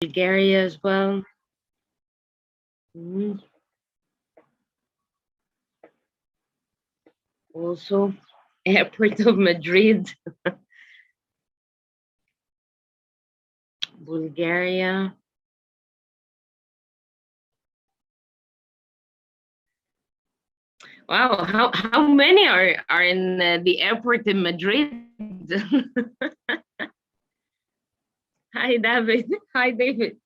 Bulgaria as well. Also, airport of Madrid, Bulgaria. Wow, how many are in the airport in Madrid? Hi, David. Hi, David.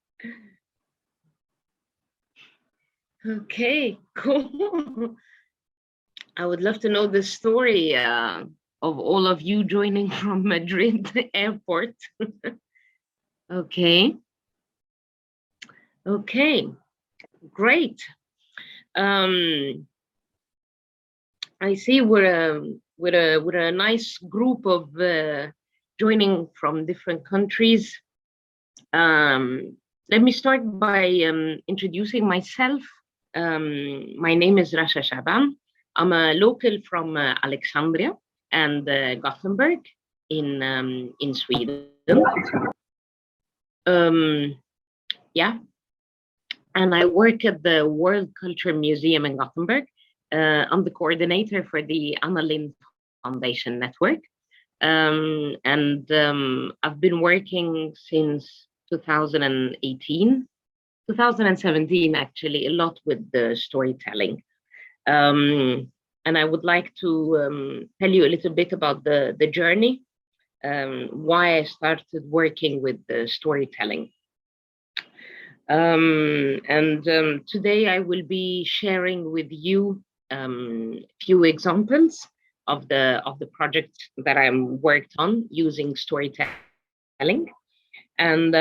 Okay, cool. I would love to know the story of all of you joining from Madrid airport. Okay. Okay, great. I see we're a nice group of joining from different countries. Let me start by introducing myself. My name is Rasha Shaaban. I'm a local from Alexandria and Gothenburg in Sweden. Yeah, and I work at the World Culture Museum in Gothenburg. I'm the coordinator for the Anna Lindh Foundation network. I've been working since 2018, 2017 actually, a lot with the storytelling. And I would like to tell you a little bit about the journey, why I started working with the storytelling. Today I will be sharing with you a few examples of the project that I'm worked on using storytelling. And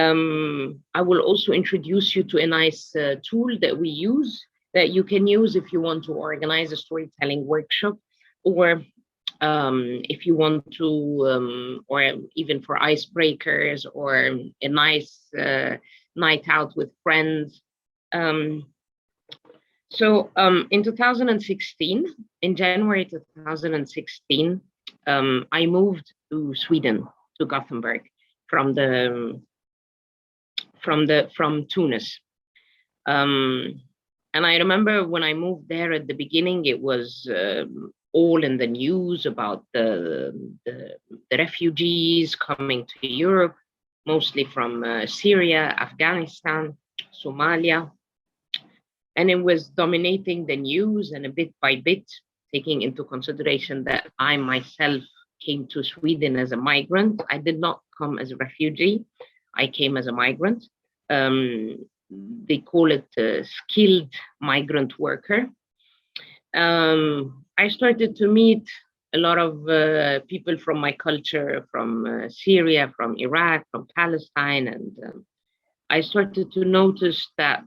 I will also introduce you to a nice tool that we use that you can use if you want to organize a storytelling workshop, or if you want to, or even for icebreakers, or a nice night out with friends. In 2016, in January 2016, I moved to Sweden, to Gothenburg, from Tunis. And I remember when I moved there at the beginning, it was all in the news about the refugees coming to Europe, mostly from Syria, Afghanistan, Somalia. And it was dominating the news, and a bit by bit, taking into consideration that I myself came to Sweden as a migrant. I did not come as a refugee. I came as a migrant. They call it a skilled migrant worker. I started to meet a lot of people from my culture, from Syria, from Iraq, from Palestine, and I started to notice that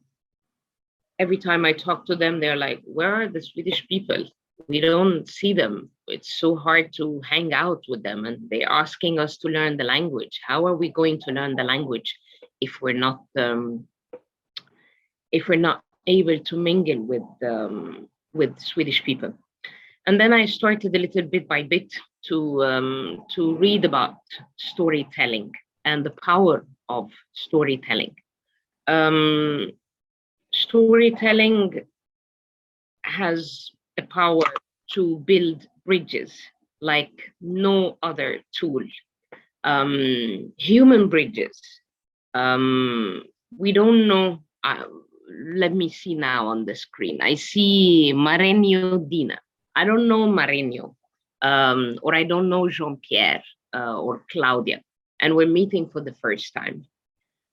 every time I talk to them, they're like, where are the Swedish people? We don't see them. It's so hard to hang out with them, and they're asking us to learn the language. How are we going to learn the language if we're not able to mingle with Swedish people? And then I started a little bit by bit to read about storytelling and the power of storytelling. Storytelling has a power to build bridges like no other tool. Human bridges. We don't know. Let me see now on the screen. I see Marenio Dina. I don't know Marenio, or I don't know Jean-Pierre or Claudia, and we're meeting for the first time.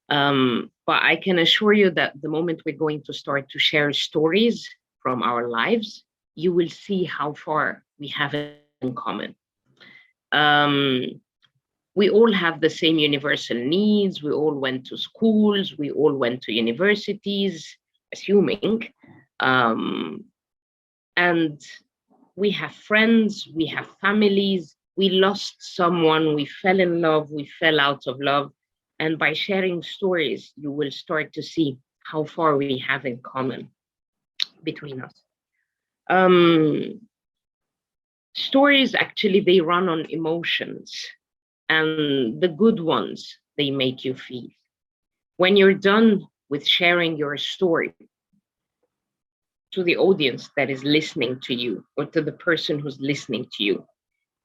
But I can assure you that the moment we're going to start to share stories from our lives, you will see how far we have in common. We all have the same universal needs. We all went to schools. We all went to universities, assuming. And we have friends, we have families. We lost someone, we fell in love, we fell out of love. And by sharing stories, you will start to see how far we have in common between us. Stories, actually, they run on emotions, and the good ones, they make you feel. When you're done with sharing your story to the audience that is listening to you, or to the person who's listening to you,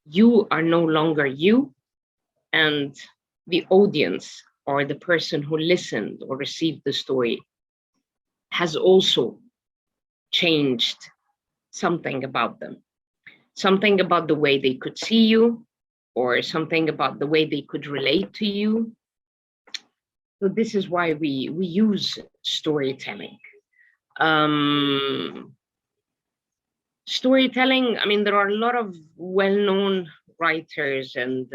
you are no longer you, and the audience or the person who listened or received the story has also changed something about them, something about the way they could see you, or something about the way they could relate to you. So this is why we use storytelling. Um, Storytelling, I mean, there are a lot of well-known writers and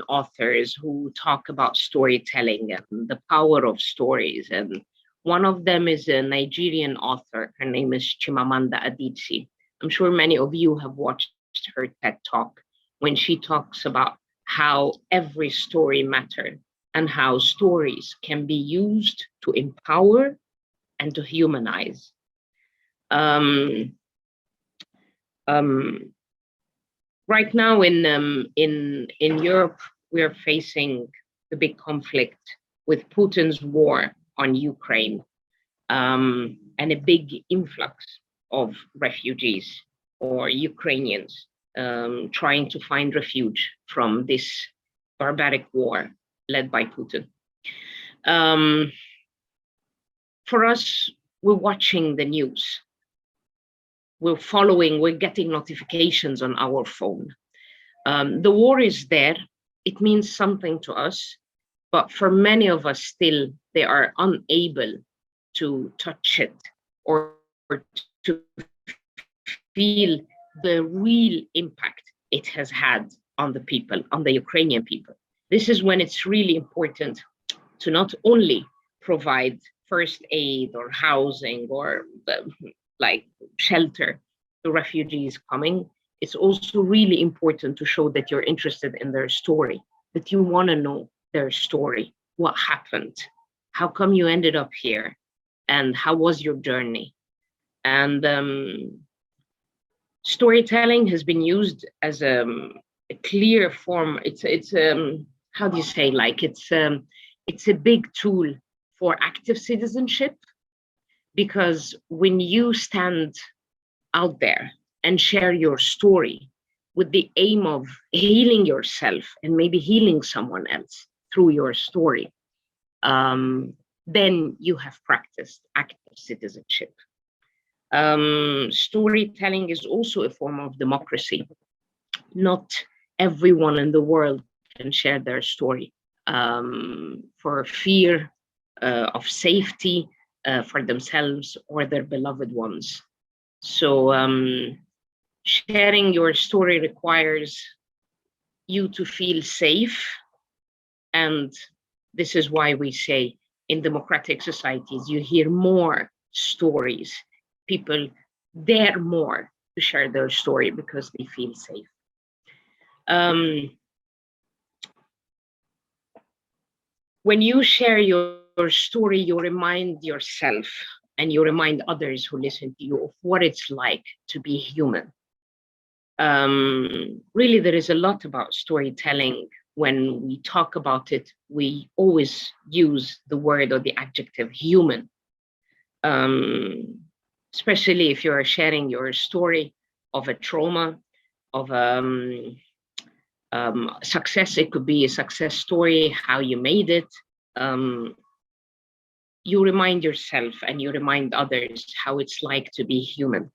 authors who talk about storytelling and the power of stories. And one of them is a Nigerian author. Her name is Chimamanda Adichie. I'm sure many of you have watched her TED Talk when she talks about how every story matters and how stories can be used to empower and to humanize. Um, um, right now in Europe, we are facing the big conflict with Putin's war on Ukraine, and a big influx of refugees or Ukrainians trying to find refuge from this barbaric war led by Putin. For us, we're watching the news. We're following, we're getting notifications on our phone. The war is there. It means something to us, but for many of us still, they are unable to touch it or to feel the real impact it has had on the people, on the Ukrainian people. This is when it's really important to not only provide first aid or housing or like shelter to refugees coming. It's also really important to show that you're interested in their story, that you want to know their story. What happened? How come you ended up here? And how was your journey? And storytelling has been used as a clear form. It's how do you say, like it's a big tool for active citizenship, because when you stand out there and share your story with the aim of healing yourself and maybe healing someone else through your story, then you have practiced active citizenship. Storytelling is also a form of democracy. Not everyone in the world can share their story for fear of safety for themselves or their beloved ones. So sharing your story requires you to feel safe. And this is why we say in democratic societies, you hear more stories. People dare more to share their story because they feel safe. When you share your story, you remind yourself and you remind others who listen to you of what it's like to be human. Really, there is a lot about storytelling. When we talk about it, we always use the word or the adjective human, especially if you are sharing your story of a trauma, of success. It could be a success story, how you made it. You remind yourself and you remind others how it's like to be human.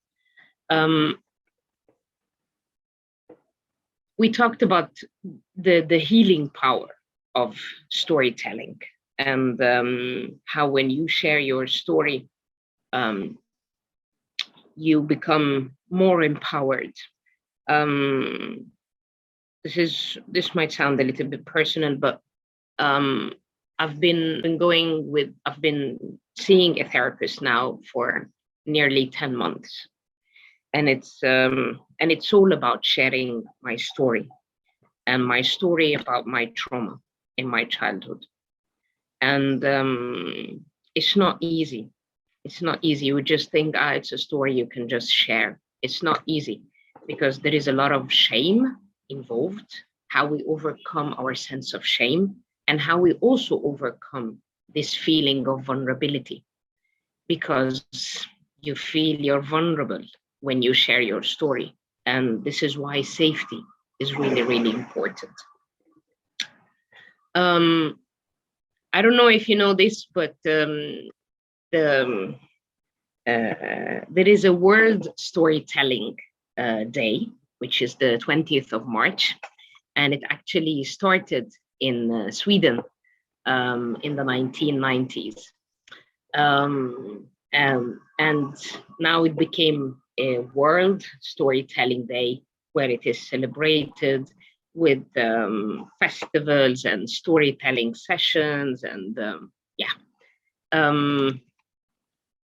We talked about the healing power of storytelling, and how when you share your story, you become more empowered. This might sound a little bit personal, but I've been seeing a therapist now for nearly 10 months. And it's all about sharing my story, and my story about my trauma in my childhood. And it's not easy. It's not easy. You would just think, it's a story you can just share. It's not easy because there is a lot of shame involved, how we overcome our sense of shame, and how we also overcome this feeling of vulnerability, because you feel you're vulnerable when you share your story. And this is why safety is really, really important. I don't know if you know this, but there is a World Storytelling Day, which is the 20th of March. And it actually started in Sweden in the 1990s. And now it became a World Storytelling Day, where it is celebrated with festivals and storytelling sessions. And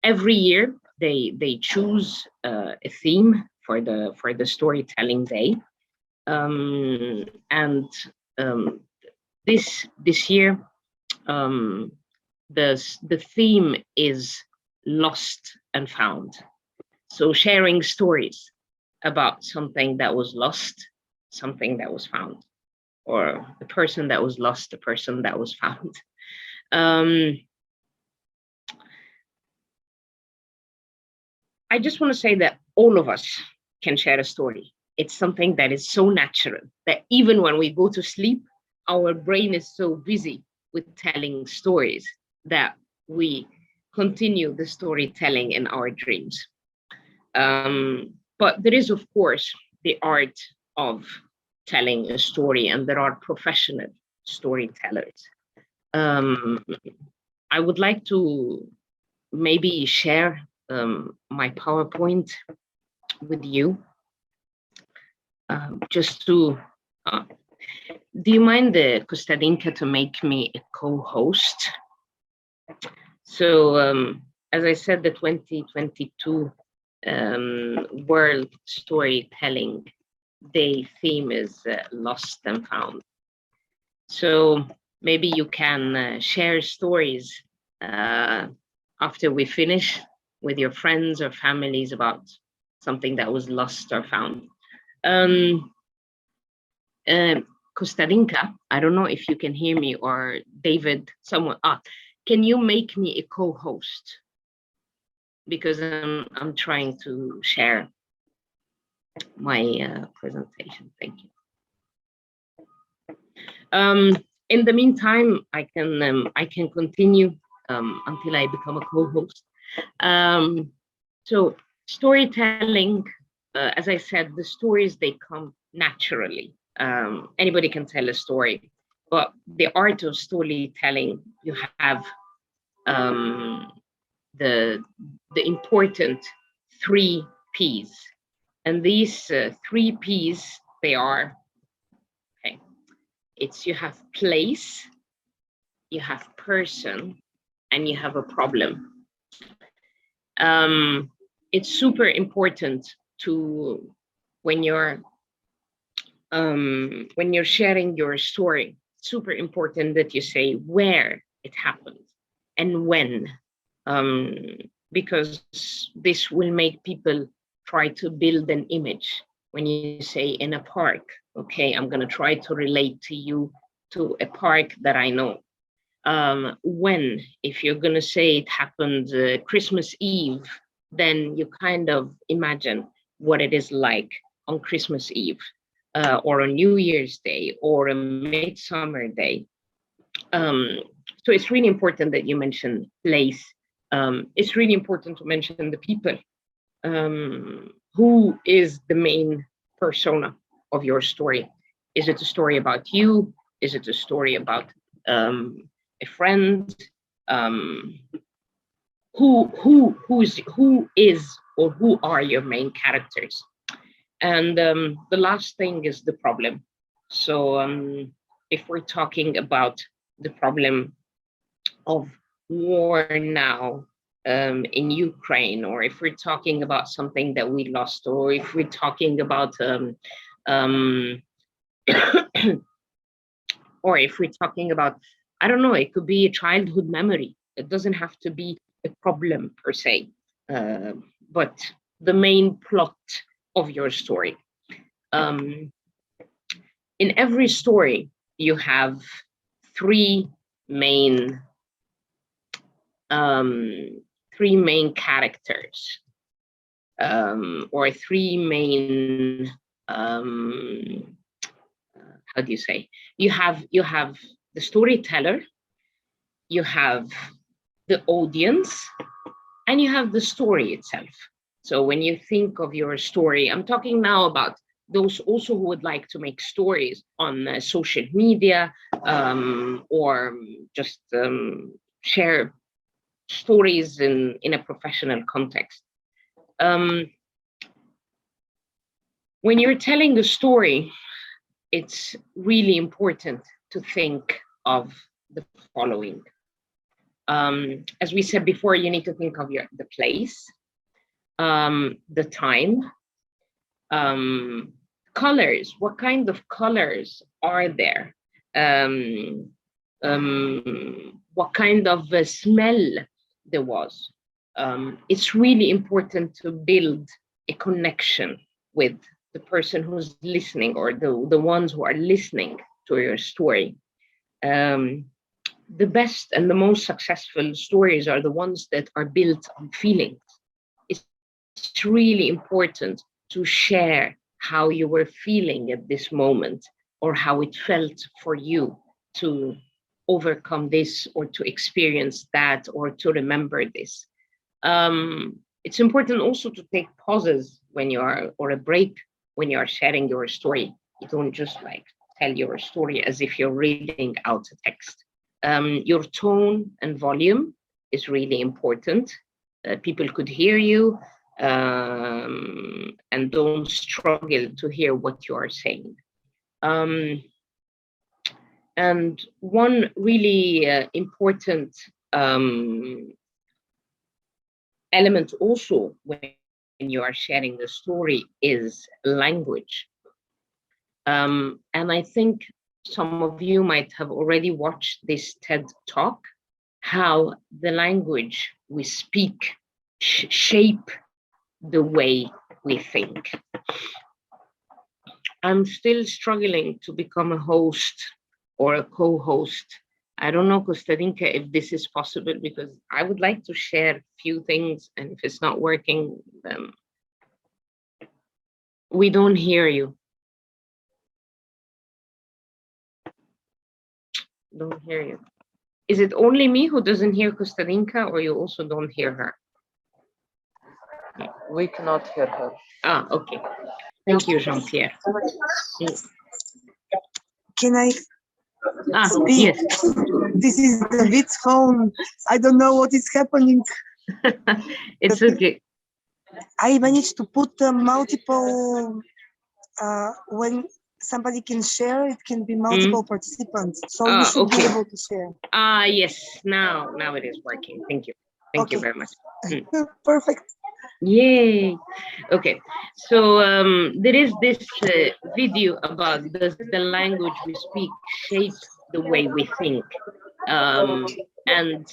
every year they choose a theme for the storytelling day. And this year, the theme is lost and found. So sharing stories about something that was lost, something that was found, or the person that was lost, the person that was found. I just want to say that all of us can share a story. It's something that is so natural that even when we go to sleep, our brain is so busy with telling stories that we continue the storytelling in our dreams. But there is, of course, the art of telling a story, and there are professional storytellers. I would like to maybe share my PowerPoint with you, just to do you mind, Kostadinka, to make me a co-host? So as I said, the 2022 World Storytelling Day theme is lost and found. So maybe you can share stories after we finish with your friends or families about something that was lost or found. Kostadinka, I don't know if you can hear me, or David, someone. Can you make me a co-host? Because I'm trying to share my presentation. Thank you. In the meantime, I can continue until I become a co-host. So storytelling, as I said, the stories, they come naturally. Anybody can tell a story, but the art of storytelling, you have the important 3 P's. And these 3 P's, they are, okay, it's you have place, you have person, and you have a problem. It's super important to, when you're sharing your story, super important that you say where it happened and when, because this will make people try to build an image. When you say in a park, okay, I'm going to try to relate to you to a park that I know. When, if you're going to say it happened Christmas Eve, then you kind of imagine what it is like on Christmas Eve, or on New Year's Day, or a Midsummer Day. So it's really important that you mention place. It's really important to mention the people. Who is the main persona of your story? Is it a story about you? Is it a story about a friend? Who is or who are your main characters? And the last thing is the problem. So if we're talking about the problem of war now in Ukraine, or if we're talking about something that we lost, or if we're talking about or if we're talking about, I don't know, it could be a childhood memory. It doesn't have to be a problem per se, but the main plot of your story. In every story, you have 3 main three main characters, or three main, how do you say? You have the storyteller, you have the audience, and you have the story itself. So when you think of your story, I'm talking now about those also who would like to make stories on social media, or just share stories in a professional context. When you're telling a story, it's really important to think of the following. As we said before, you need to think of the place, the time, colors. What kind of colors are there? What kind of smell there was? It's really important to build a connection with the person who's listening, or the ones who are listening to your story. The best and the most successful stories are the ones that are built on feelings. It's really important to share how you were feeling at this moment, or how it felt for you to overcome this, or to experience that, or to remember this. It's important also to take pauses when you are, or a break when you are sharing your story. You don't just like tell your story as if you're reading out a text. Your tone and volume is really important. People could hear you, and don't struggle to hear what you are saying. And one really important element also when you are sharing the story is language. And I think some of you might have already watched this TED Talk, how the language we speak shape the way we think. I'm still struggling to become a host or a co-host. I don't know, Kostadinka, if this is possible, because I would like to share a few things, and if it's not working, then we don't hear you. Don't hear you. Is it only me who doesn't hear Kostadinka, or you also don't hear her? We cannot hear her. Ah, okay. Thank you, Jean-Pierre. Can I speak? Yes. This is David's phone. I don't know what is happening. It's okay. I managed to put multiple, when somebody can share, it can be multiple participants. So you should be able to share. Yes, now it is working. Thank you. Thank you very much. Perfect. Yay. Okay, so there is this video about does the language we speak shape the way we think, and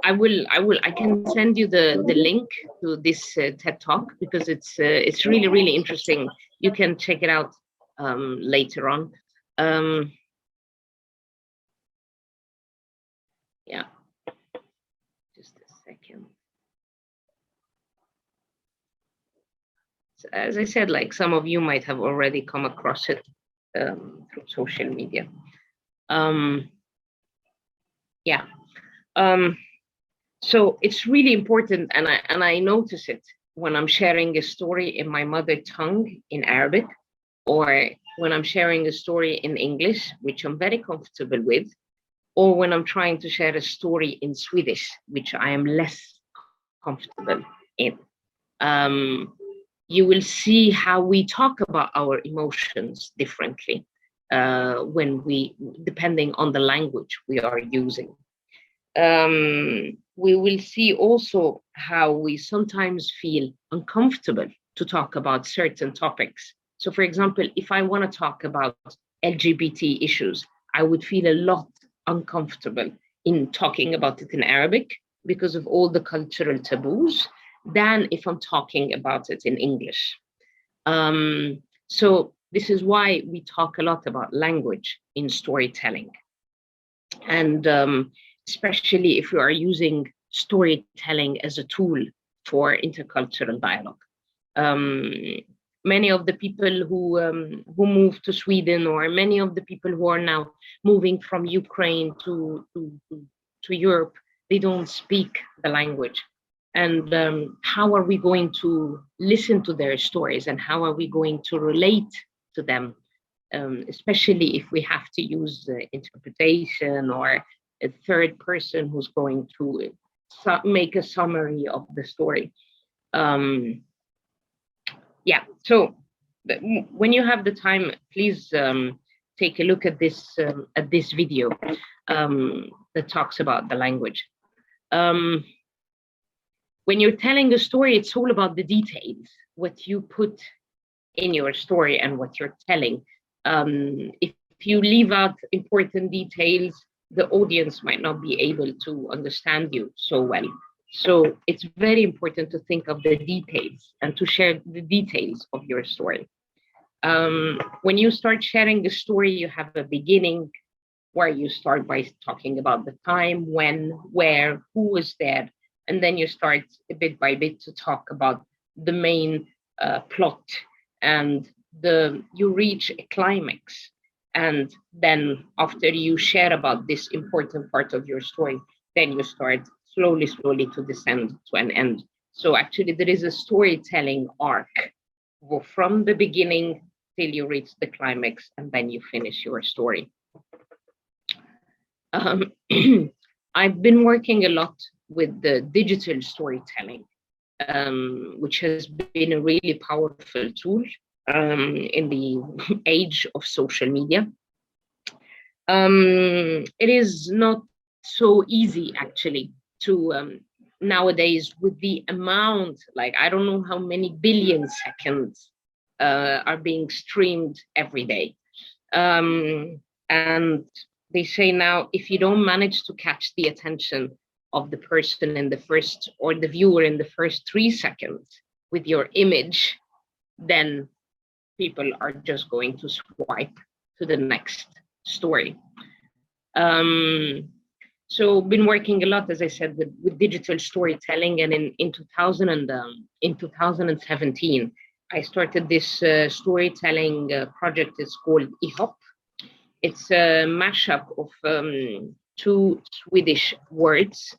I can send you the link to this TED Talk, because it's really interesting. You can check it out later on. Yeah, just a second. So as I said, like some of you might have already come across it through social media. Yeah. So it's really important, and I notice it when I'm sharing a story in my mother tongue in Arabic, or when I'm sharing a story in English, which I'm very comfortable with, or when I'm trying to share a story in Swedish, which I am less comfortable in. You will see how we talk about our emotions differently depending on the language we are using. We will see also how we sometimes feel uncomfortable to talk about certain topics. So for example, if I want to talk about LGBT issues, I would feel a lot uncomfortable in talking about it in Arabic because of all the cultural taboos than if I'm talking about it in English. So this is why we talk a lot about language in storytelling. And especially if you are using storytelling as a tool for intercultural dialogue. Many of the people who moved to Sweden, or many of the people who are now moving from Ukraine to Europe, they don't speak the language. And how are we going to listen to their stories, and how are we going to relate to them, especially if we have to use interpretation or a third person who's going to make a summary of the story. Yeah, so when you have the time, please take a look at this video that talks about the language. When you're telling a story, it's all about the details, what you put in your story and what you're telling. If you leave out important details, the audience might not be able to understand you so well. So it's very important to think of the details and to share the details of your story. When you start sharing the story, you have a beginning where you start by talking about the time, when, where, who was there, and then you start bit by bit to talk about the main plot, and you reach a climax. And then after you share about this important part of your story, then you start slowly to descend to an end. So actually there is a storytelling arc from the beginning till you reach the climax, and then you finish your story. I've been working a lot with the digital storytelling, which has been a really powerful tool in the age of social media. It is not so easy actually to nowadays, with the amount, like I don't know how many billion seconds are being streamed every day. And they say now, if you don't manage to catch the attention of the person in the first, or the viewer in the first 3 seconds with your image, then people are just going to swipe to the next story. So been working a lot, as I said, with digital storytelling, and in 2017, I started this storytelling project. It's called IHOP. It's a mashup of 2 Swedish words,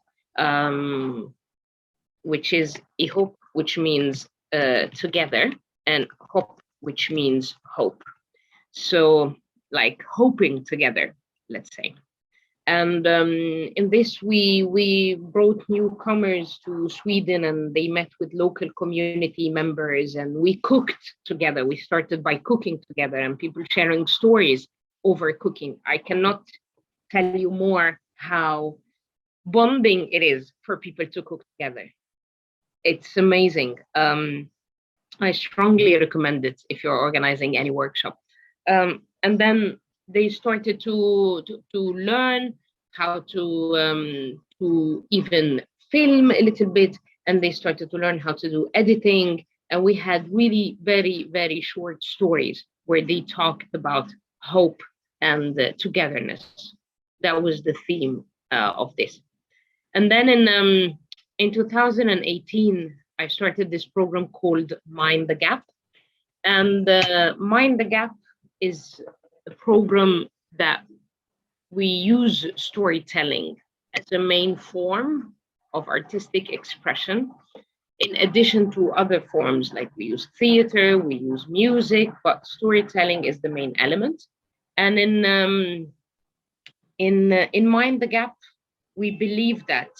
which is ihop, which means together, and hopp, which means hope. So like hoping together, let's say. And in this, we brought newcomers to Sweden, and they met with local community members, and we cooked together. We started by cooking together, and people sharing stories over cooking. I cannot tell you more how bonding it is for people to cook together. It's amazing. I strongly recommend it if you're organizing any workshop. And then they started to learn how to even film a little bit, and they started to learn how to do editing. And we had really very, very short stories where they talked about hope and togetherness. That was the theme of this. And then in 2018, I started this program called Mind the Gap. And Mind the Gap is a program that we use storytelling as a main form of artistic expression, in addition to other forms, like we use theater, we use music, but storytelling is the main element. And in Mind the Gap, we believe that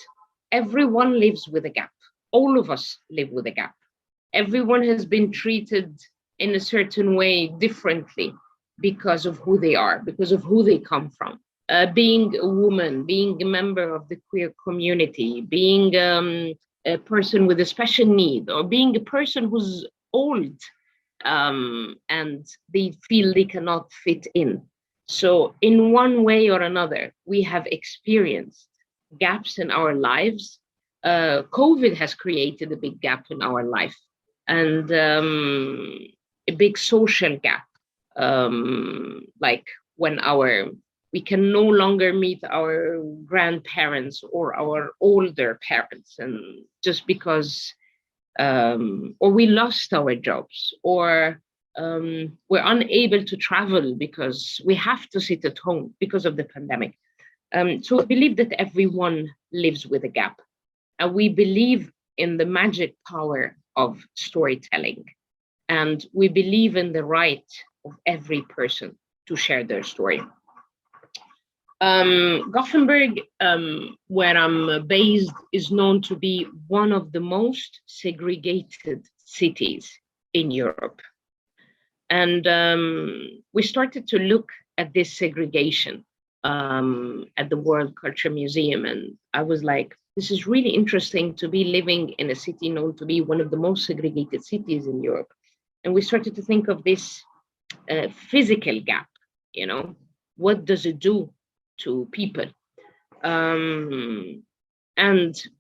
everyone lives with a gap. All of us live with a gap. Everyone has been treated in a certain way differently because of who they are, because of who they come from. Being a woman, being a member of the queer community, being a person with a special need, or being a person who's old and they feel they cannot fit in. So in one way or another, we have experienced gaps in our lives. COVID has created a big gap in our life, and a big social gap, like when our we can no longer meet our grandparents or our older parents, and just because or we lost our jobs, or we're unable to travel because we have to sit at home because of the pandemic. So I believe that everyone lives with a gap, and we believe in the magic power of storytelling, and we believe in the right of every person to share their story. Gothenburg, where I'm based, is known to be one of the most segregated cities in Europe. And we started to look at this segregation at the World Culture Museum. And I was like, this is really interesting to be living in a city known to be one of the most segregated cities in Europe. And we started to think of this physical gap, you know, what does it do to people? And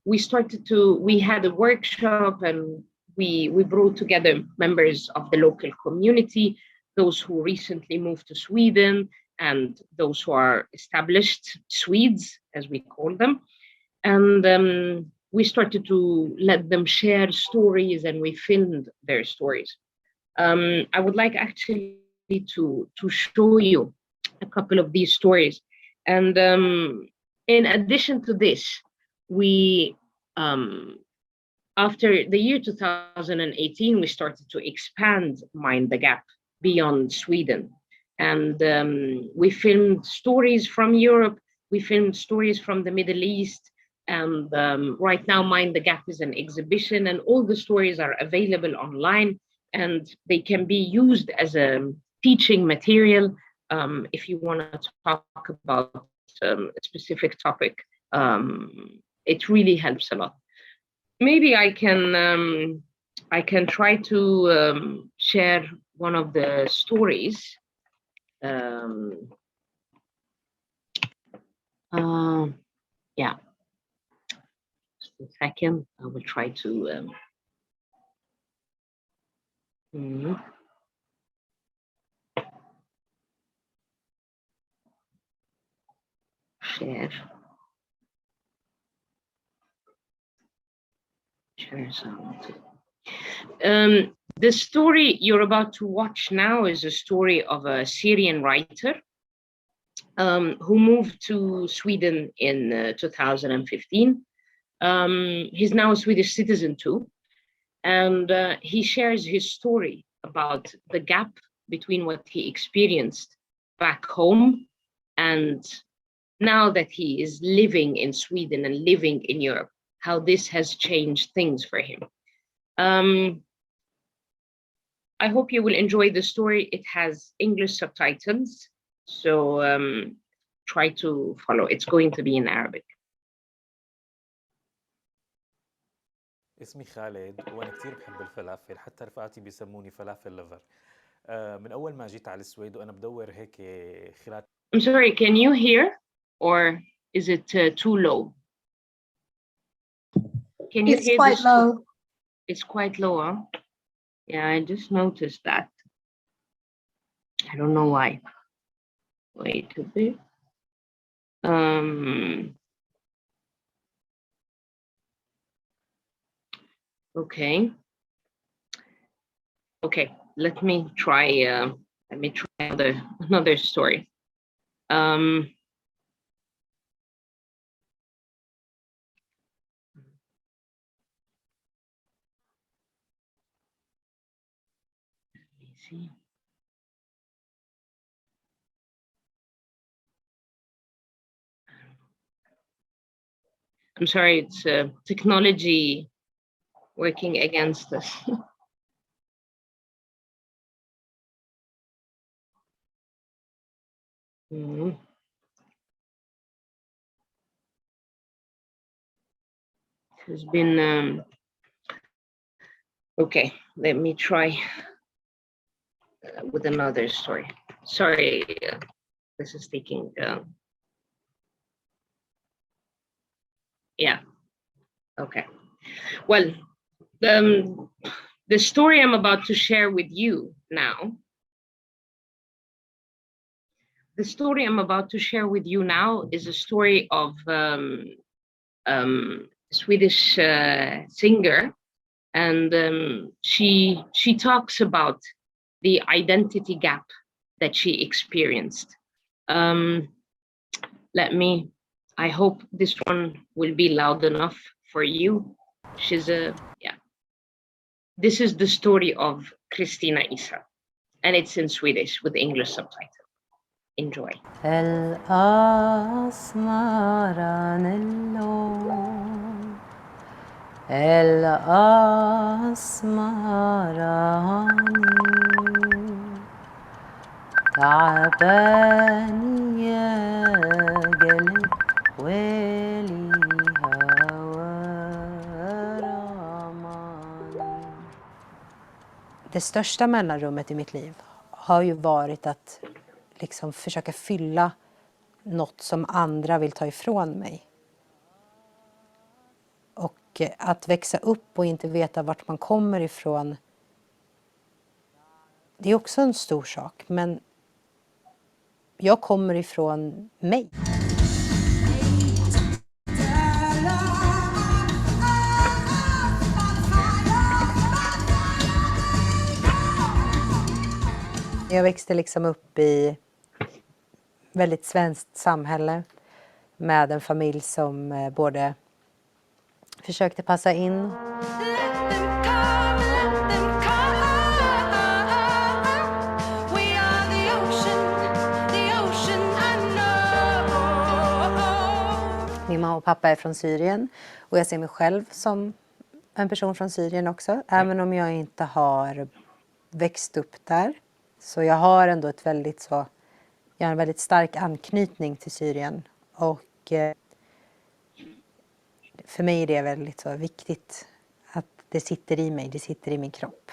we had a workshop, and we brought together members of the local community, those who recently moved to Sweden, and those who are established Swedes, as we call them. And we started to let them share stories, and we filmed their stories. I would like actually to show you a couple of these stories. And in addition to this, we after the year 2018, we started to expand Mind the Gap beyond Sweden. And we filmed stories from Europe, we filmed stories from the Middle East, and right now Mind the Gap is an exhibition, and all the stories are available online, and they can be used as a teaching material if you want to talk about a specific topic. It really helps a lot. Maybe I can try to share one of the stories. Yeah, just a second. I will try to. Share sound. The story you're about to watch now is a story of a Syrian writer who moved to Sweden in 2015. He's now a Swedish citizen too, and he shares his story about the gap between what he experienced back home and now that he is living in Sweden and living in Europe, how this has changed things for him. I hope you will enjoy the story. It has English subtitles, so try to follow. It's going to be in Arabic. اسمي خالد وأنا كتير بحب الفلافل، حتى رفقاتي بيسموني فلافل ليفر. من أول ما جيت على السويد وأنا بدور هيك خلال. I'm sorry, can you hear, or is it too low? Can you hear? It's quite low. It's quite low, huh? Yeah, I just noticed that. I don't know why. Wait a bit. Okay. Okay, let me try another story. Let me see. I'm sorry, it's technology working against us. It has been okay. Let me try with another story. Sorry, this is taking. Yeah. Okay. Well, the story I'm about to share with you now. the story I'm about to share with you now is a story of Swedish singer, and she talks about the identity gap that she experienced. I hope this one will be loud enough for you. This is the story of Kristina Issa, and it's in Swedish with English subtitle. Enjoy. Det största mellanrummet i mitt liv har ju varit att liksom försöka fylla något som andra vill ta ifrån mig. Och att växa upp och inte veta vart man kommer ifrån, det är också en stor sak. Men jag kommer ifrån mig. Jag växte liksom upp i väldigt svenskt samhälle med en familj som både försökte passa in. Min mamma och pappa är från Syrien och jag ser mig själv som en person från Syrien också. Även om jag inte har växt upp där. Så jag har ändå jag har en väldigt stark anknytning till Syrien. Och för mig är det väldigt så viktigt att det sitter i mig, det sitter i min kropp.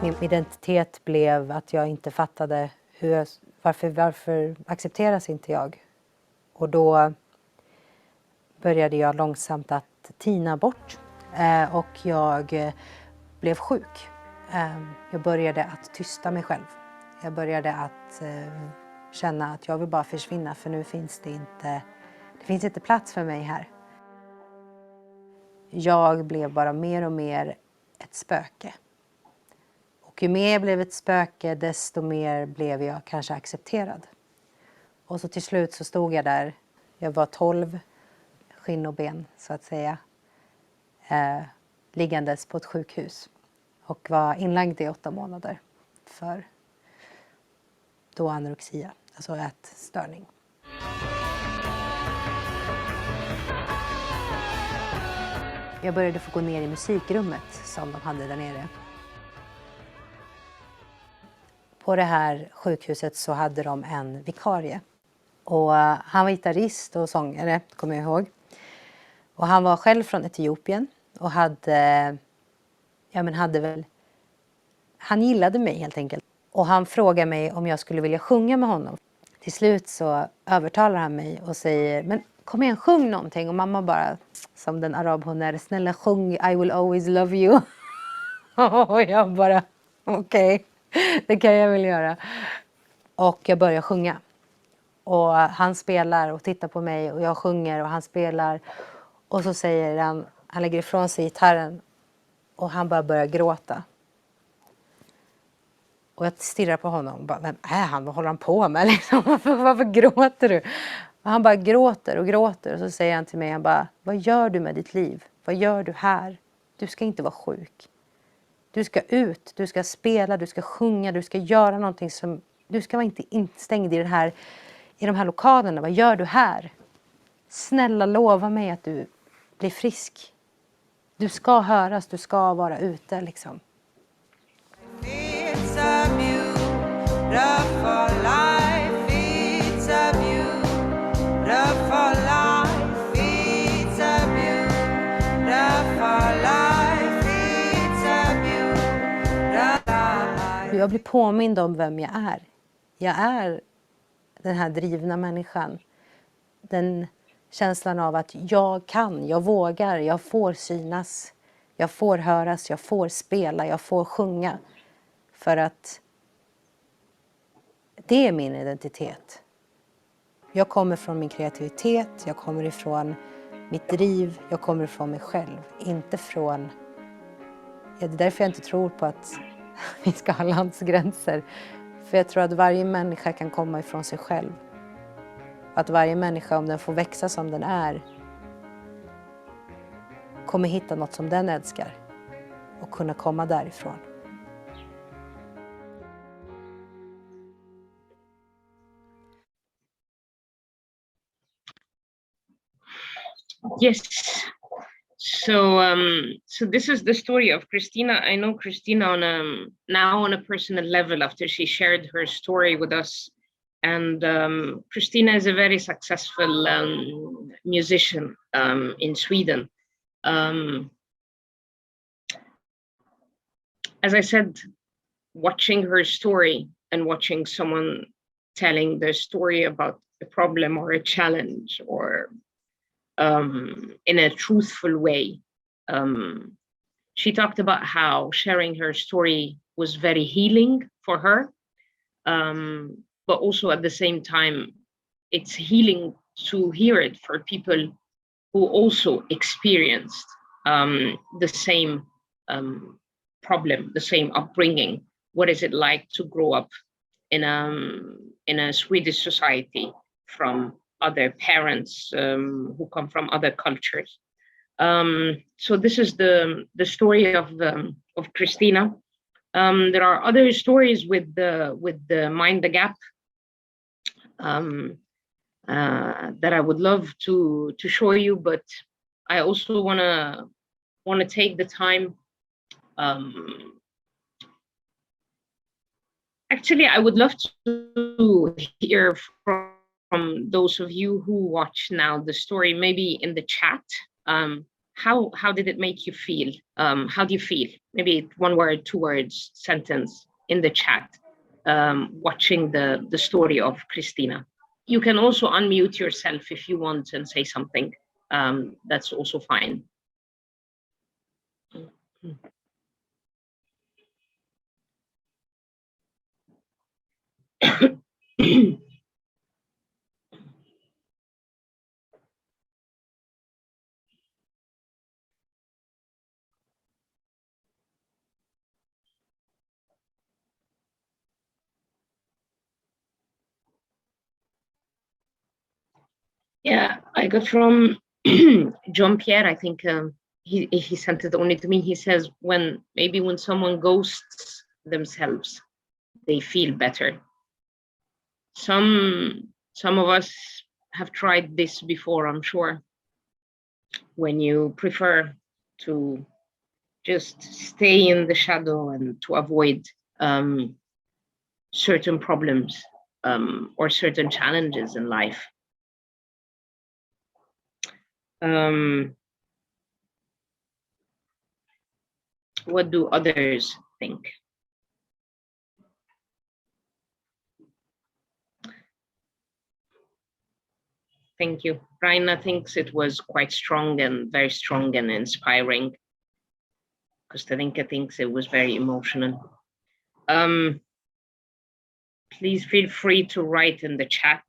Min identitet blev att jag inte fattade varför accepteras inte jag. Och då började jag långsamt att tina bort och jag blev sjuk. Jag började att tysta mig själv. Jag började att känna att jag vill bara försvinna för nu finns det finns inte plats för mig här. Jag blev bara mer och mer ett spöke. Och ju mer jag blev ett spöke desto mer blev jag kanske accepterad. Och så till slut så stod jag där. Jag var 12, skinn och ben så att säga. Liggandes på ett sjukhus. Och var inlagd i 8 månader för då anorexia, alltså ätstörning. Jag började få gå ner i musikrummet som de hade där nere. På det här sjukhuset så hade de en vikarie. Och han var gitarrist och sångare, kommer jag ihåg. Och han var själv från Etiopien och han gillade mig helt enkelt. Och han frågade mig om jag skulle vilja sjunga med honom. Till slut så övertalar han mig och säger, men kom igen, sjung någonting. Och mamma bara, som den arab hon är, snälla sjung I will always love you. Och jag bara, okej, det kan jag väl göra. Och jag börjar sjunga. Och han spelar och tittar på mig och jag sjunger och han spelar. Och så säger han lägger ifrån sig gitarren och han bara börjar gråta. Och jag stirrar på honom och bara, vem är han? Vad håller han på med? Liksom, varför gråter du? Och han bara gråter och gråter. Och så säger han till mig, han bara, vad gör du med ditt liv? Vad gör du här? Du ska inte vara sjuk. Du ska ut, du ska spela, du ska sjunga, du ska göra någonting som... Du ska vara inte instängd i de här lokalerna. Vad gör du här? Snälla lova mig att du blir frisk. Du ska höras, du ska vara ute liksom. Jag blir påmind om vem jag är. Jag är den här drivna människan. Den känslan av att jag kan, jag vågar, jag får synas. Jag får höras, jag får spela, jag får sjunga. För att det är min identitet. Jag kommer från min kreativitet, jag kommer ifrån mitt driv, jag kommer ifrån mig själv. Inte från... Ja, det är därför jag inte tror på att vi ska ha landsgränser. För jag tror att varje människa kan komma ifrån sig själv. Att varje människa, om den får växa som den är, kommer hitta något som den älskar och kunna komma därifrån. Yes. So this is the story of Christina. I know Christina now on a personal level after she shared her story with us. And Christina is a very successful musician in Sweden. As I said, watching her story and watching someone telling their story about a problem or a challenge or in a truthful way. She talked about how sharing her story was very healing for her, but also at the same time, it's healing to hear it for people who also experienced the same problem, the same upbringing. What is it like to grow up in a Swedish society from other parents who come from other cultures? So this is the story of Christina. There are other stories with the Mind the Gap that I would love to show you, but I also wanna take the time. Actually, I would love to hear from those of you who watch now the story, maybe in the chat. How did it make you feel? How do you feel? Maybe one word, 2 words, sentence in the chat, watching the story of Christina. You can also unmute yourself if you want and say something. That's also fine. Yeah, I got from John Pierre. I think he sent it only to me. He says when someone ghosts themselves, they feel better. Some of us have tried this before, I'm sure. When you prefer to just stay in the shadow and to avoid certain problems or certain challenges in life. What do others think? Thank you. Raina thinks it was quite strong and very strong and inspiring. Kostadinka thinks it was very emotional. Please feel free to write in the chat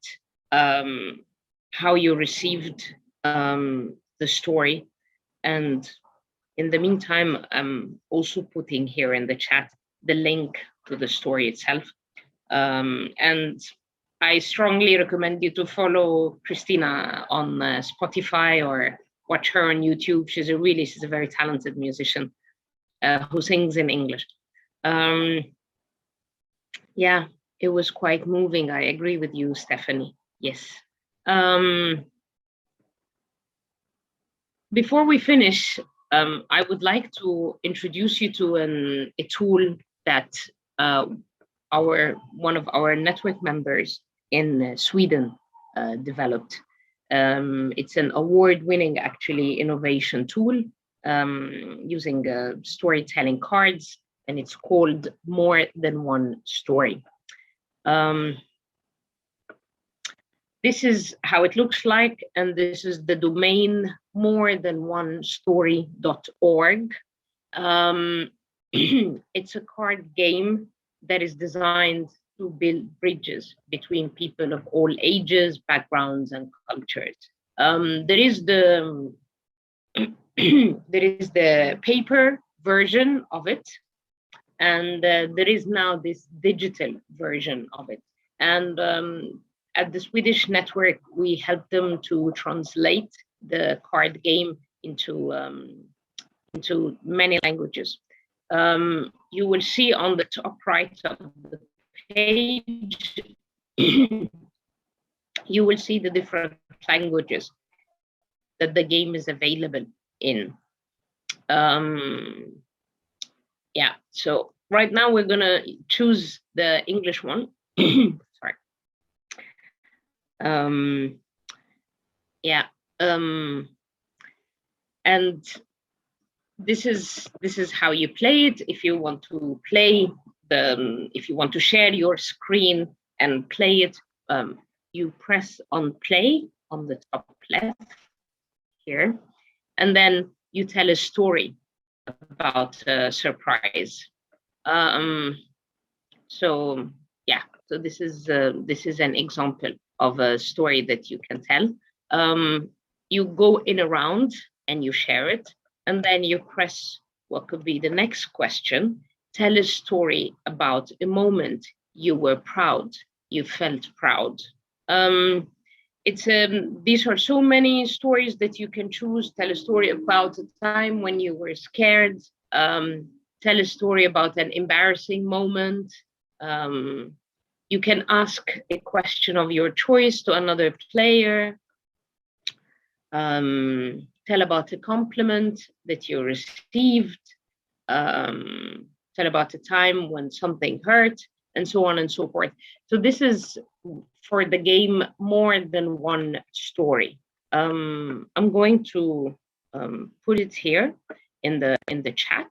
how you received the story. And in the meantime, I'm also putting here in the chat the link to the story itself. And I strongly recommend you to follow Christina on Spotify or watch her on YouTube. She's a very talented musician who sings in English. Yeah, it was quite moving. I agree with you, Stephanie. Yes. Before we finish, I would like to introduce you to a tool that one of our network members in Sweden developed. It's an award-winning, actually, innovation tool using storytelling cards, and it's called More Than One Story. This is how it looks like, and this is the domain morethanOnestory.org. It's a card game that is designed to build bridges between people of all ages, backgrounds, and cultures. There is the there is the paper version of it, and there is now this digital version of it. And at the Swedish network, we help them to translate the card game into many languages. You will see on the top right of the page, you will see the different languages that the game is available in. Yeah, so right now we're gonna choose the English one. Sorry. Yeah, and this is how you play it. If you want to play if you want to share your screen and play it, you press on play on the top left here, and then you tell a story about a surprise. So yeah, so this is an example of a story that you can tell. You go in a round and you share it, and then you press what could be the next question. Tell a story about a moment you were proud, you felt proud. These are so many stories that you can choose. Tell a story about a time when you were scared. Tell a story about an embarrassing moment. You can ask a question of your choice to another player. Tell about a compliment that you received. Tell about a time when something hurt, and so on and so forth. So this is for the game more than one story. I'm going to put it here in the chat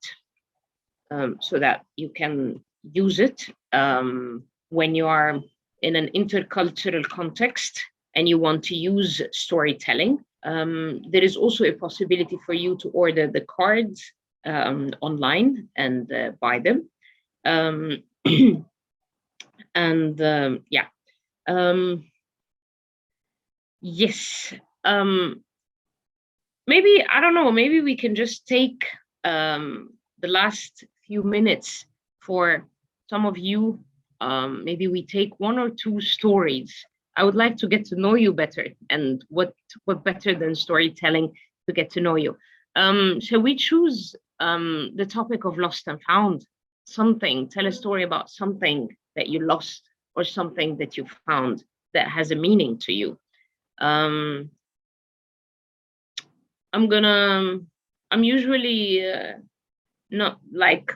so that you can use it when you are in an intercultural context and you want to use storytelling. There is also a possibility for you to order the cards online and buy them. And yeah, yes. Maybe, I don't know, maybe we can just take the last few minutes for some of you. Maybe we take one or two stories. I would like to get to know you better, and what better than storytelling to get to know you. Shall we choose the topic of lost and found? Something, tell a story about something that you lost or something that you found that has a meaning to you. I'm usually not like,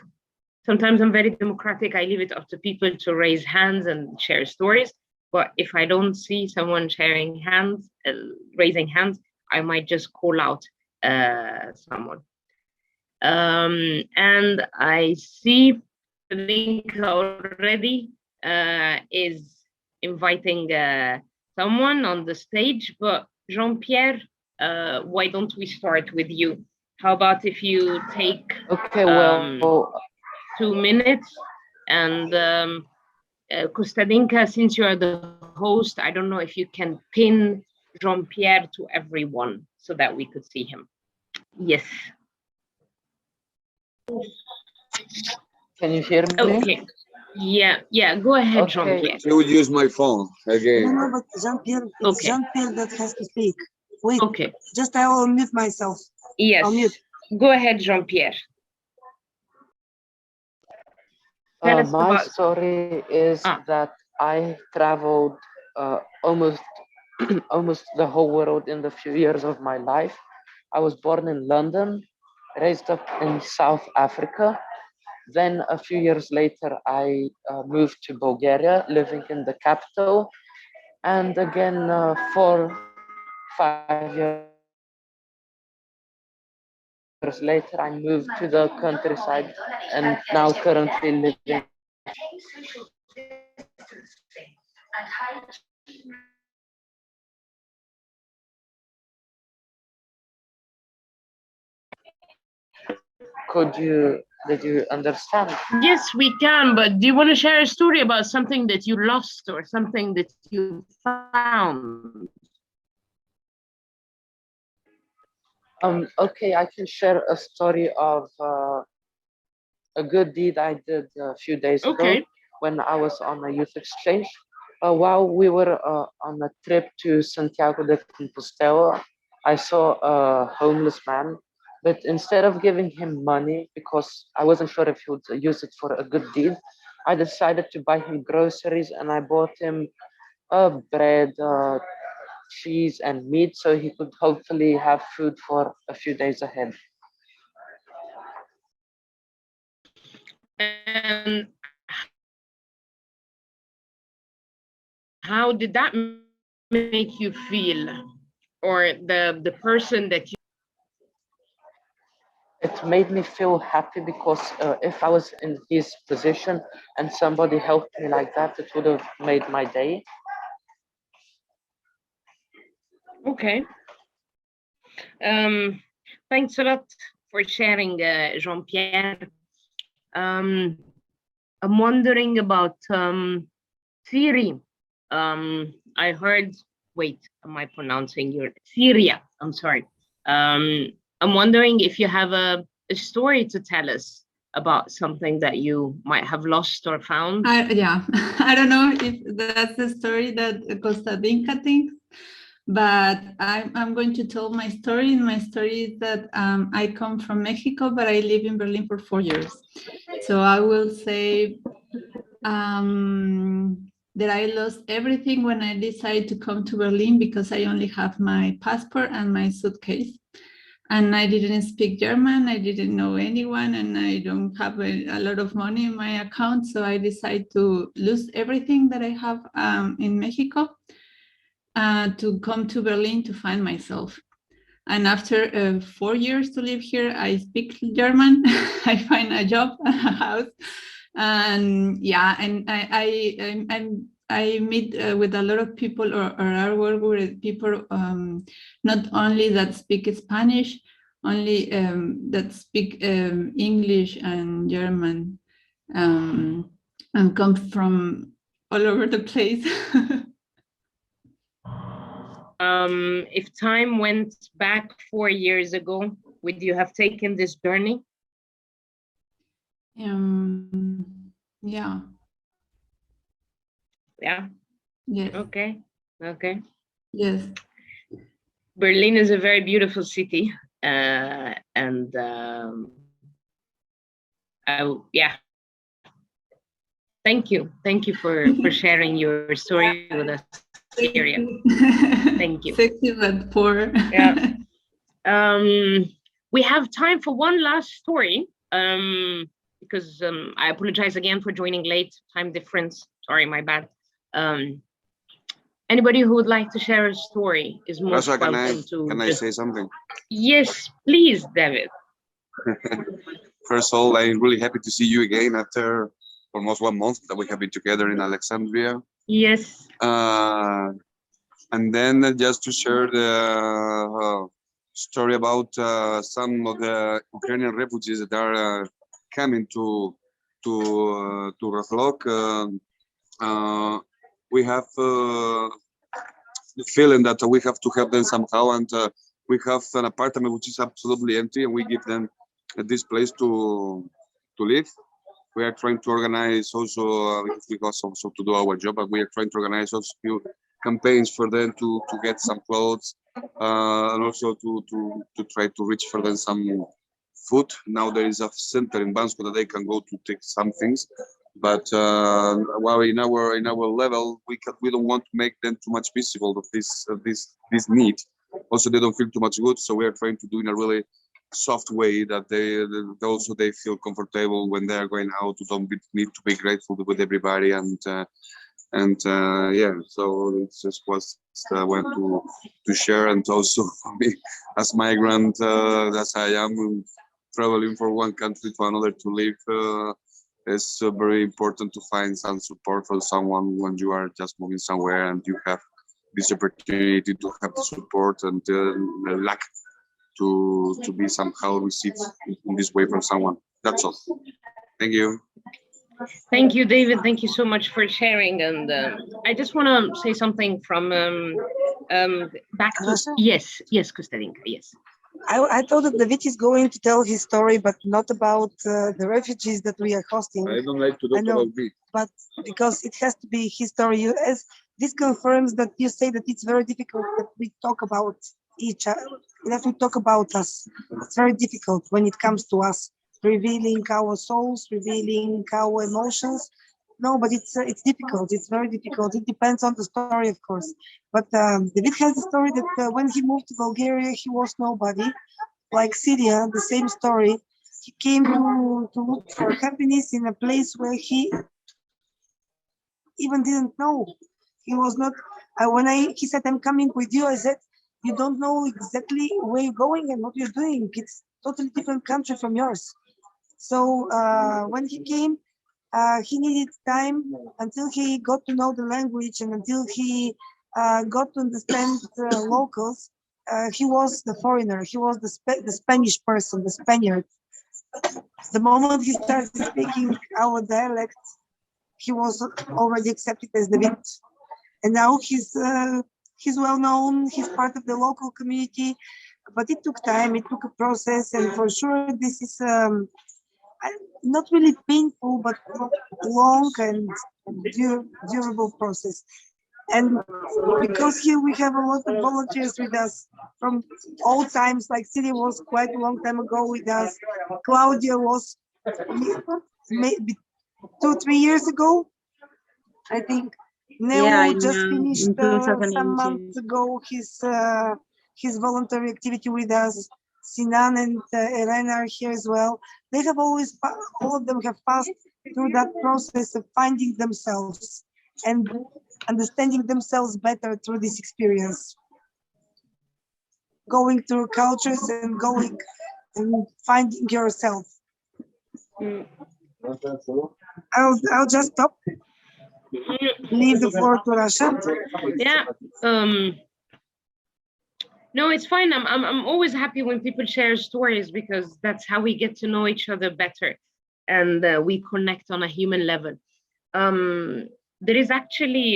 sometimes I'm very democratic. I leave it up to people to raise hands and share stories. But if I don't see someone raising hands, I might just call out someone. And I see Link already is inviting someone on the stage, but Jean-Pierre, why don't we start with you? How about if you take 2 minutes, and Kostadinka, since you are the host, I don't know if you can pin Jean-Pierre to everyone so that we could see him. Yes. Can you hear me? Okay. Yeah, go ahead, Okay. Jean-Pierre. I would use my phone again. No, but Jean-Pierre, it's Okay. Jean-Pierre that has to speak. Wait, Okay. just I will mute myself. Yes. I'll mute. Go ahead, Jean-Pierre. Tell us My about. story is that I traveled almost almost the whole world in the few years of my life. I was born in London, raised up in South Africa. Then a few years later, I moved to Bulgaria, living in the capital. And again, 4-5 years later, I moved to the countryside and now currently living. did you understand? Yes, we can, but do you want to share a story about something that you lost or something that you found? Okay, I can share a story of a good deed I did a few days ago when I was on a youth exchange. While we were on a trip to Santiago de Compostela, I saw a homeless man, but instead of giving him money, because I wasn't sure if he would use it for a good deed, I decided to buy him groceries, and I bought him bread, cheese, and meat so he could hopefully have food for a few days ahead. And how did that make you feel? Or the person that you... It made me feel happy because if I was in his position and somebody helped me like that, it would have made my day. Okay. Thanks a lot for sharing, Jean-Pierre. I'm wondering about Thierry. I heard, wait, am I pronouncing your Syria? I'm sorry. I'm wondering if you have a story to tell us about something that you might have lost or found. Yeah, I don't know if that's the story that Costa Rica thinks, but I'm going to tell my story. My story is that I come from Mexico, but I live in Berlin for 4 years. So I will say that I lost everything when I decided to come to Berlin because I only have my passport and my suitcase. And I didn't speak German, I didn't know anyone, and I don't have a lot of money in my account. So I decided to lose everything that I have in Mexico to come to Berlin to find myself. And after 4 years to live here, I speak German, I find a job, a house, and yeah, and I meet with a lot of people, or I work with people not only that speak Spanish, only that speak English and German, and come from all over the place. If time went back 4 years ago, would you have taken this journey? Yeah. Yeah. Yes. Okay. Okay. Yes. Berlin is a very beautiful city, and yeah. Thank you for sharing your story with us, Syria. Thank you. Sexy but poor. Yeah. We have time for one last story. Because I apologize again for joining late. Time difference. Sorry, my bad. Anybody who would like to share a story is most Rasha, welcome to. Can I say something? Yes, please, David. First of all, I'm really happy to see you again after almost 1 month that we have been together in Alexandria. Yes. And then just to share the story about some of the Ukrainian refugees that are coming to Raflok. We have the feeling that we have to help them somehow, and we have an apartment which is absolutely empty, and we give them this place to live. We are trying to organize also, because also to do our job, but we are trying to organize also few campaigns for them to get some clothes, and also to try to reach for them some food. Now there is a center in Bansko that they can go to take some things, but well, in our level, we don't want to make them too much visible of this need. Also, they don't feel too much good, so we are trying to do in a really soft way that they feel comfortable when they are going out. To don't need to be grateful with everybody, and yeah. So it just was I want to share, and also for me as migrant, as I am traveling from one country to another to live. It's very important to find some support for someone when you are just moving somewhere and you have this opportunity to have the support and luck to be somehow received in this way from someone. That's all. Thank you. Thank you, David. Thank you so much for sharing. And I just want to say something from back to Rasha? yes, Kostalinka, yes. I thought that David is going to tell his story, but not about the refugees that we are hosting. I don't like to talk know, about me. But because it has to be his story. As this confirms that you say that it's very difficult that we talk about each other, that we talk about us. It's very difficult when it comes to us, revealing our souls, revealing our emotions. No, but it's difficult. It's very difficult. It depends on the story, of course. But David has a story that when he moved to Bulgaria, he was nobody. Like Syria, the same story. He came to look for happiness in a place where he even didn't know. He was not. He said, "I'm coming with you," I said, "You don't know exactly where you're going and what you're doing. It's totally different country from yours." So when he came, he needed time until he got to know the language and until he got to understand locals. He was the foreigner. He was the Spanish person, the Spaniard. The moment he started speaking our dialect, he was already accepted as David. And now he's well known. He's part of the local community. But it took time. It took a process, and for sure, this is not really painful, but long and durable process. And because here we have a lot of volunteers with us from old times, like Siri was quite a long time ago with us. Claudia was maybe 2-3 years ago, I think. Neo just finished some months ago his voluntary activity with us. Sinan and Irena are here as well. They have all of them have passed through that process of finding themselves and understanding themselves better through this experience. Going through cultures and going and finding yourself. I'll just stop. Leave the floor to Rasha. Yeah. No, it's fine. I'm always happy when people share stories because that's how we get to know each other better, and we connect on a human level. There is actually,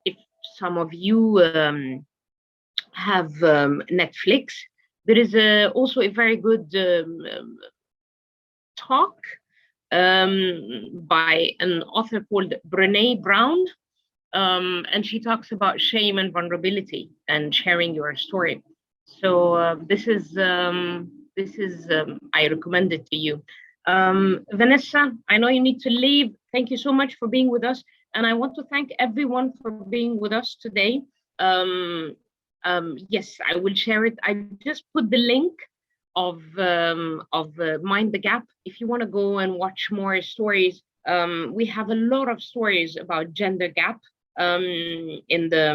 if some of you have Netflix, there is also a very good talk by an author called Brené Brown. And she talks about shame and vulnerability and sharing your story. So this is I recommend it to you. Vanessa, I know you need to leave. Thank you so much for being with us, and I want to thank everyone for being with us today. Yes, I will share it. I just put the link of Mind the Gap if you want to go and watch more stories. We have a lot of stories about gender gap. In the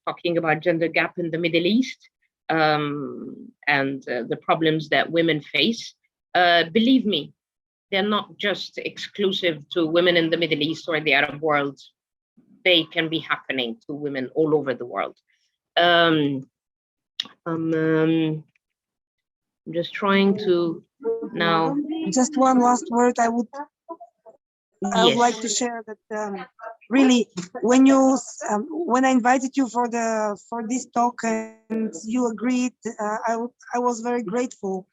talking about gender gap in the Middle East and the problems that women face. Believe me, they're not just exclusive to women in the Middle East or the Arab world. They can be happening to women all over the world. I'm just trying to now. Just one last word. I would like to share that really when I invited you for this talk and you agreed, I was very grateful,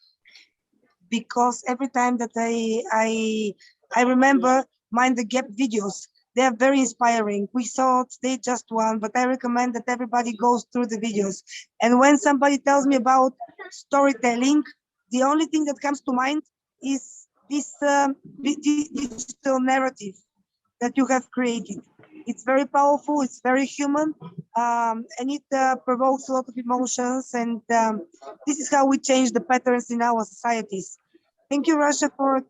because every time that I remember Mind the Gap videos, they are very inspiring. We saw today just one, but I recommend that everybody goes through the videos. And when somebody tells me about storytelling, the only thing that comes to mind is this digital narrative that you have created. It's very powerful, it's very human, and it provokes a lot of emotions, and this is how we change the patterns in our societies. Thank you, Rasha, for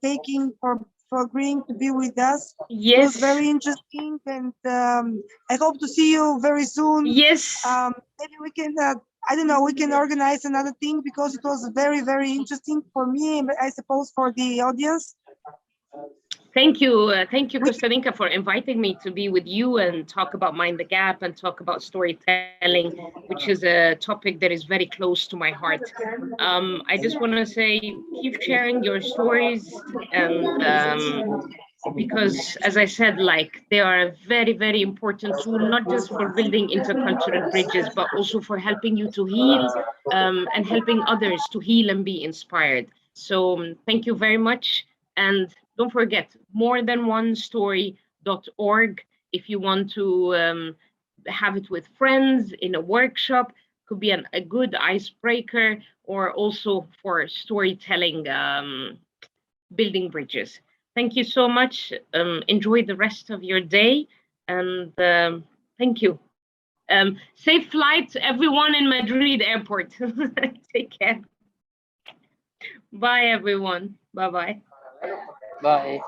agreeing to be with us. Yes. It was very interesting, and I hope to see you very soon. Yes. Maybe we can, I don't know, we can organize another thing, because it was very, very interesting for me, and I suppose for the audience. Thank you, Kostadinka, for inviting me to be with you and talk about Mind the Gap and talk about storytelling, which is a topic that is very close to my heart. I just want to say, keep sharing your stories, and because, as I said, like, they are a very, very important tool, not just for building intercultural bridges, but also for helping you to heal and helping others to heal and be inspired. So thank you very much. And don't forget, morethanOnestory.org if you want to have it with friends in a workshop. Could be a good icebreaker, or also for storytelling, building bridges. Thank you so much. Enjoy the rest of your day, and thank you. Safe flight, everyone in Madrid airport. Take care. Bye, everyone. Bye-bye. Bye.